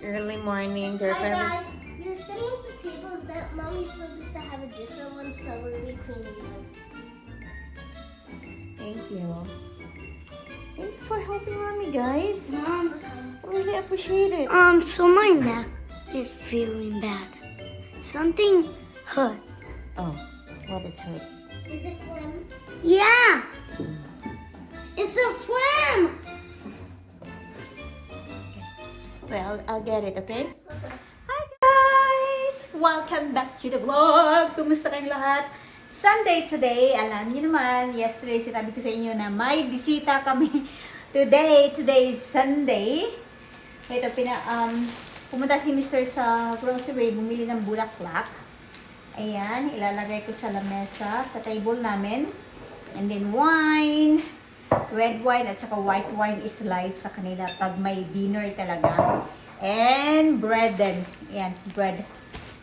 Early morning, they're Hi very... guys, you're setting up the tables that mommy told us to have a different one, so we're recleaning them. Thank you. Thank you for helping mommy, guys. Mom, I really appreciate it. so my neck is feeling bad. Something hurts. Oh, what is it? Is it phlegm? Yeah! It's a phlegm! Well, I'll get it, okay? Hi guys! Welcome back to the vlog! Kumusta kayong lahat? Sunday today. Alam niyo naman, yesterday sinabi ko sa inyo na may bisita kami today. Today is Sunday. Ito, pumunta si Mr. sa grocery, bumili ng bulaklak. Ayan, ilalagay ko sa lamesa, sa table namin. And then wine. Red wine at saka white wine is live sa kanila pag may dinner talaga. And bread din. Ayan, bread.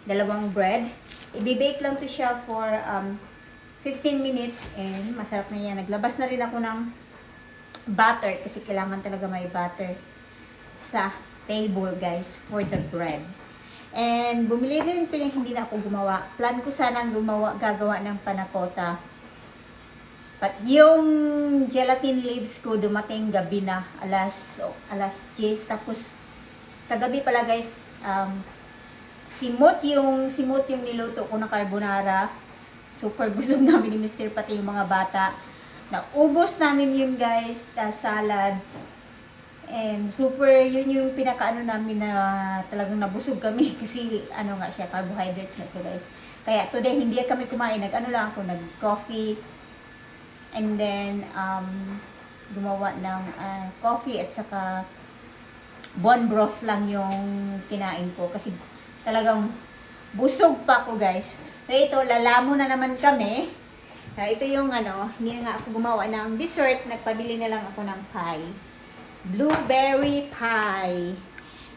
Dalawang bread. I-bake lang to siya for 15 minutes and masarap na yan. Naglabas na rin ako ng butter kasi kailangan talaga may butter sa table, guys, for the bread. And bumili rin hindi na ako gumawa. Plan ko sanang gagawa ng panakota. But yung gelatin leaves ko dumating gabi na, alas 10. Tapos kagabi pala, guys, simot yung niluto ko na carbonara. Super busog namin ni Mr. pati yung mga bata. Naubos namin yun, guys, salad. And super, yun yung pinakaano namin na talagang nabusog kami kasi ano nga siya, carbohydrates nga siya, guys. Kaya today hindi kami kumain, lang ako, nag-coffee. And then, gumawa ng coffee at saka bone broth lang yung kinain ko. Kasi talagang busog pa ako, guys. So, ito, lalamo na naman kami. Ito yung hindi na nga ako gumawa ng dessert. Nagpabili na lang ako ng pie. Blueberry pie.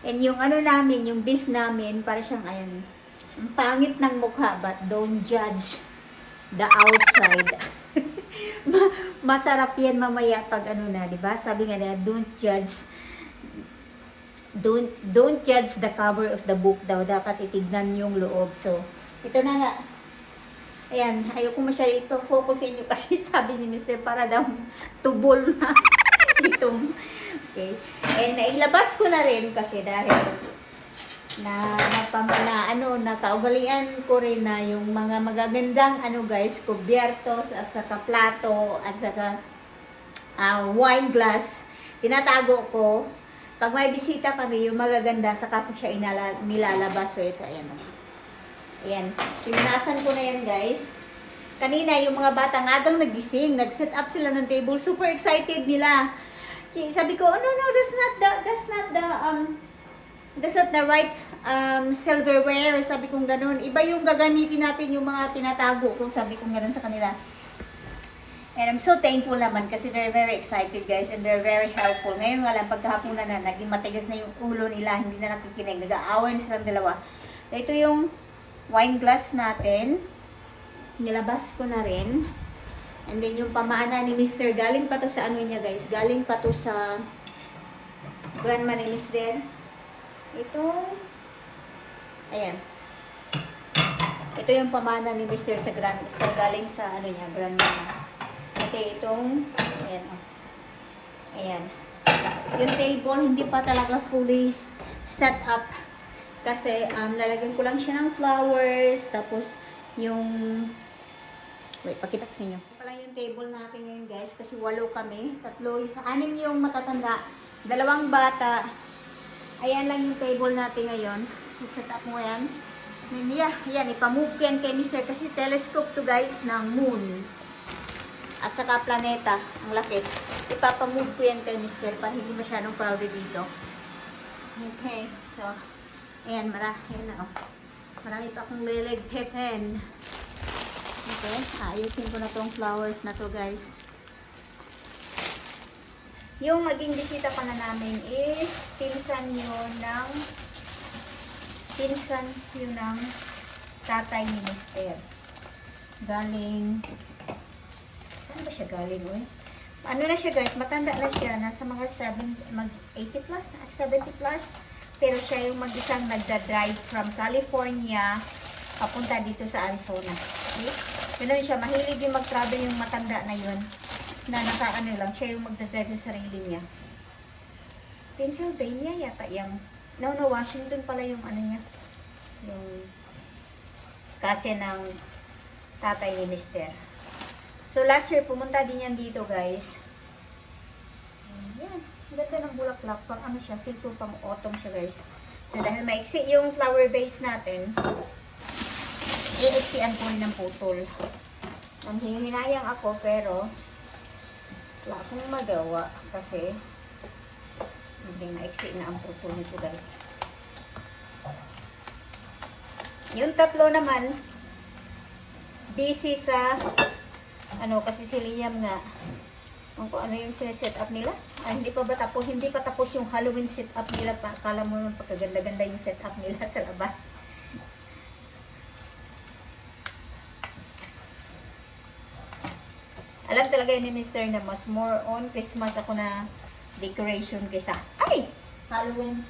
And yung namin, yung beef namin, para siyang, ayan, ang pangit ng mukha, but don't judge the outside. Masarap yan mamaya pag di ba? Sabi nga nila, don't judge the cover of the book daw. Dapat itignan yung loob. So, ito na nga. Ayan, ayoko masyado ito-focus sa inyo kasi sabi ni Mr. para daw tubol na itong. Okay. And nailabas ko na rin kasi dahil nakaugalian ko rin na yung mga magagandang guys, kubyertos at saka plato at saka wine glass, tinatago ko. Pag may bisita kami, yung magaganda, saka ko siya nilalabas. So ito, ayan. Ayan, pinunasan ko na yan, guys. Kanina, yung mga bata agang nagising, nag-set up sila ng table, super excited nila. Sabi ko, oh, no, that's not the right silverware. Sabi kong ganun. Iba yung gagamitin natin yung mga tinatago kung sabi kong ganun sa kanila. And I'm so thankful naman kasi they're very excited, guys, and they're very helpful. Ngayon nga lang, pagkahapon na naging matigas na yung ulo nila, hindi na nakikinig. Nag-aaway na silang dalawa. Ito yung wine glass natin. Nilabas ko na rin. And then yung pamana ni Mr. Galing pa to sa niya, guys. Galing pa to sa grandma ni Mr. Ito, ayan. Ito yung pamana ni Mr. sa galing sa niya, grandma niya. Okay, itong, ayan, ayan. Yung table, hindi pa talaga fully set up. Kasi, lalagyan ko lang siya ng flowers. Tapos, yung, wait, pakita ko sa inyo. Ito pala yung table natin ngayon, guys. Kasi 8 kami. 6 yung matatanda. 2 bata. Ayan lang yung table natin ngayon. I-set up mo yan. Ayan, ipamove ko yan kay Mr. Kasi telescope to, guys, ng moon. At saka planeta. Ang laki. Ipapamove ko yan kay Mr. para hindi masyadong crowded dito. Okay, so, ayan, marami na, oh. Marami pa akong liligpitin. Okay, ayusin ko na tong flowers na to, guys. Yung maging bisita pa na namin is pinsan yun ng tatay ni Mr. Galing, saan ba siya galing, oy? Ano na siya guys, matanda na siya. Nasa mga 80 plus, 70 plus. Pero siya yung mag-isang nagda-drive from California papunta dito sa Arizona. Okay? Ganun siya, mahilig yung mag-travel yung matanda na yun. Na naka-ano lang, siya yung magda-drive sa sarili niya. Pennsylvania yata yung, no, Washington pala yung ano niya. Yung kasi ng tatay ni Mister. So last year, pumunta din yan dito guys. Ayan. Ganda ng bulaklak. Pang ano siya, feel ko pang autumn siya guys. So dahil maiksi yung flower base natin, iiksian ko rin ng putol. Nang hinayang ako pero wala akong magawa kasi hindi maiksi na ang putol nito guys. Yung tatlo naman busy sa ano kasi si Liam nga kung ano yung sineset up nila. Ay, hindi pa tapos yung Halloween set up nila pa. Akala mo naman pagkaganda-ganda yung set up nila sa labas. Alam talaga yun ni Mr. na mas more on Christmas ako na decoration kaysa Halloween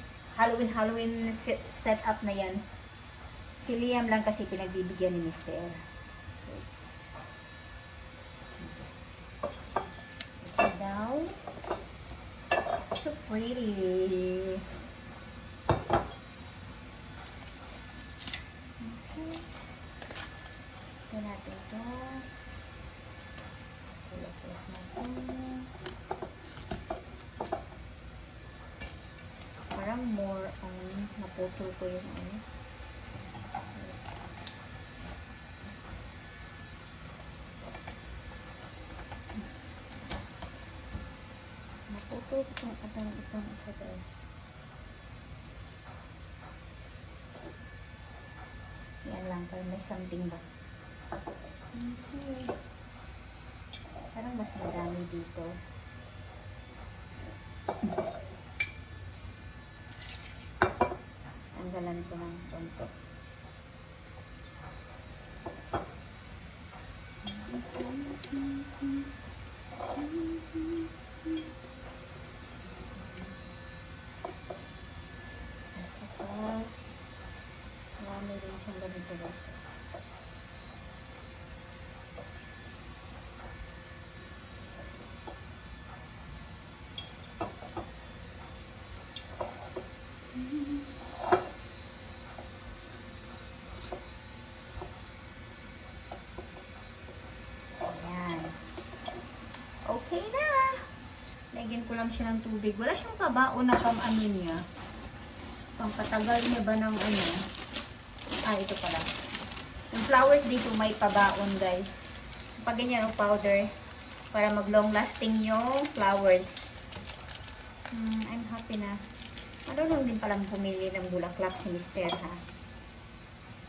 set up na yan. Si Liam lang kasi pinagbibigyan ni Mr. Down. So pretty. Okay. Ito natin ito. Tulak-tulak natin. Parang more on naputol ko yung ano. Naputol ko itong isa guys. Yan lang, parang may something ba. Okay. Parang mas madami dito. Tanggalan ko ng konti. At saka marami rin siyang ganito guys. Okay na. Lagyan ko lang siya ng tubig. Wala siyang pabaon na pang-ano niya. Pang-patagal niya ba ng ano. Ah, ito pala. Yung flowers dito may pabaon guys. Pag ganyan ang powder. Para mag-long lasting yung flowers. I'm happy na. Marunong din palang pumili ng bulaklak si Mister ha.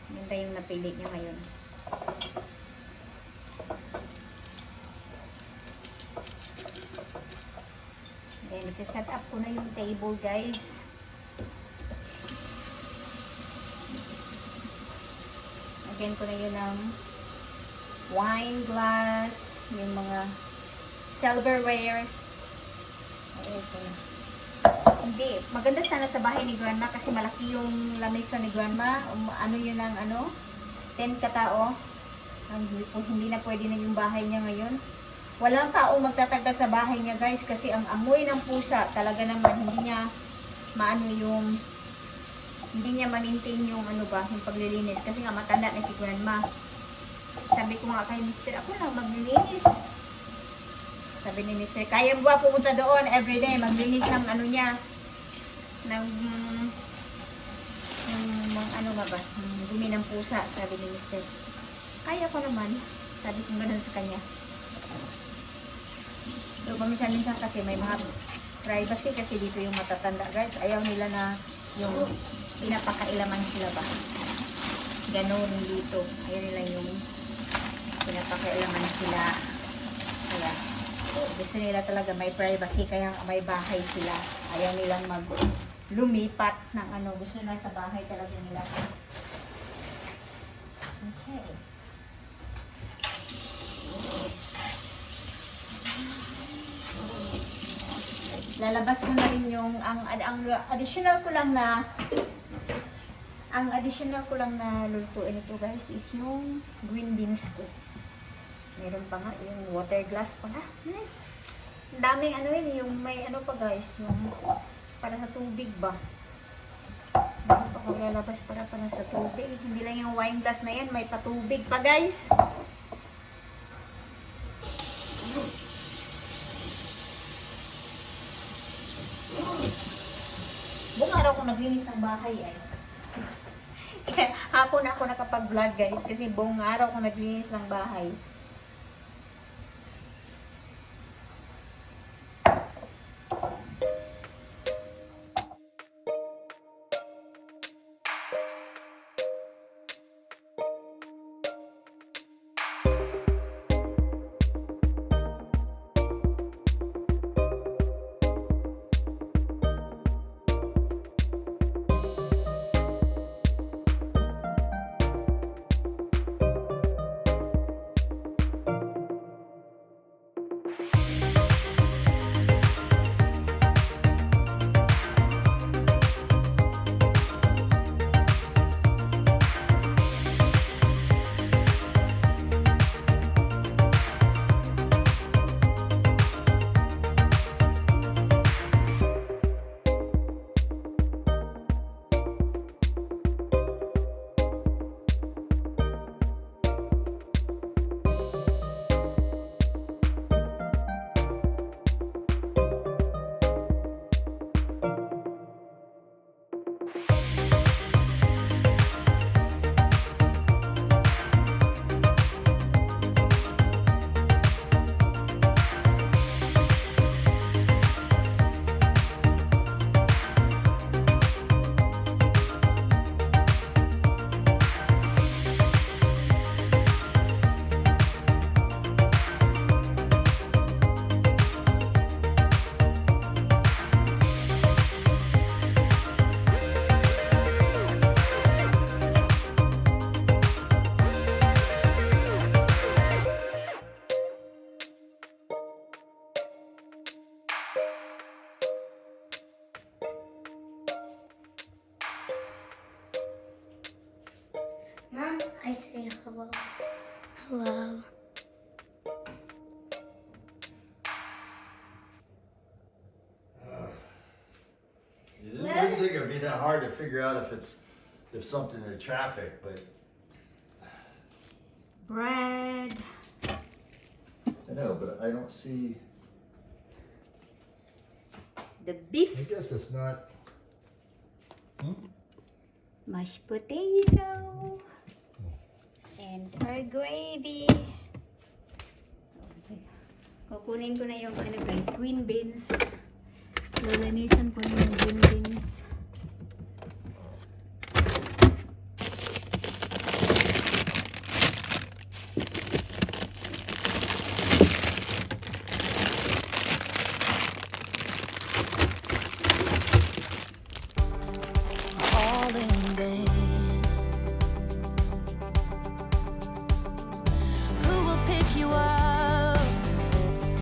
Ganda yung napili niya ngayon. Then, set up ko na yung table, guys. Again ko na yun ng wine glass, yung mga silverware. Hindi, maganda sana sa bahay ni Grandma kasi malaki yung lamesa ni Grandma. Ano yun ang 10 katao. Hindi na pwede na yung bahay niya ngayon. Walang tao magtatagal sa bahay niya guys kasi ang amoy ng pusa talaga naman hindi niya ma-maintain yung yung paglilinis kasi nga matanda na si Grandma. Sabi ko nga kay Mr. ako lang maglilinis. Sabi ni Mr. kaya mo ba pumunta doon everyday maglinis ng niya ng dumi ng pusa, sabi ni Mr. Kaya ko naman, sabi ko gano'n sa kanya. So, paminsan-minsan kasi may mga privacy kasi dito yung matatanda guys. Ayaw nila na yung pinapakailaman sila ba. Ganun dito. Ayaw nila yung pinapakailaman sila. Kaya, gusto nila talaga may privacy kaya may bahay sila. Ayaw nilang lumipat ng gusto nila sa bahay talaga nila. Okay. lalabas ko na rin yung ang additional ko lang na lutuin ito guys is yung green beans ko. Meron pa nga yung water glass pa nga. Ang daming ano yun, yung may ano pa guys, yung para sa tubig ba. Ano pa kung lalabas para sa tubig. Hindi lang yung wine glass na yan, may patubig pa guys. Buong araw ko naglinis ng bahay ay. Kaya hapon ako nakapag-vlog guys kasi buong araw ko naglinis ng bahay. Mom, I say hello. Hello. You wouldn't think it'd be that hard to figure out if something in traffic, but Bread. I know, but I don't see. The I beef. guess it's not. Mashed potato. And our gravy. Kukunin ko na yung ano guys, green beans. Lalanisan ko na yung green beans.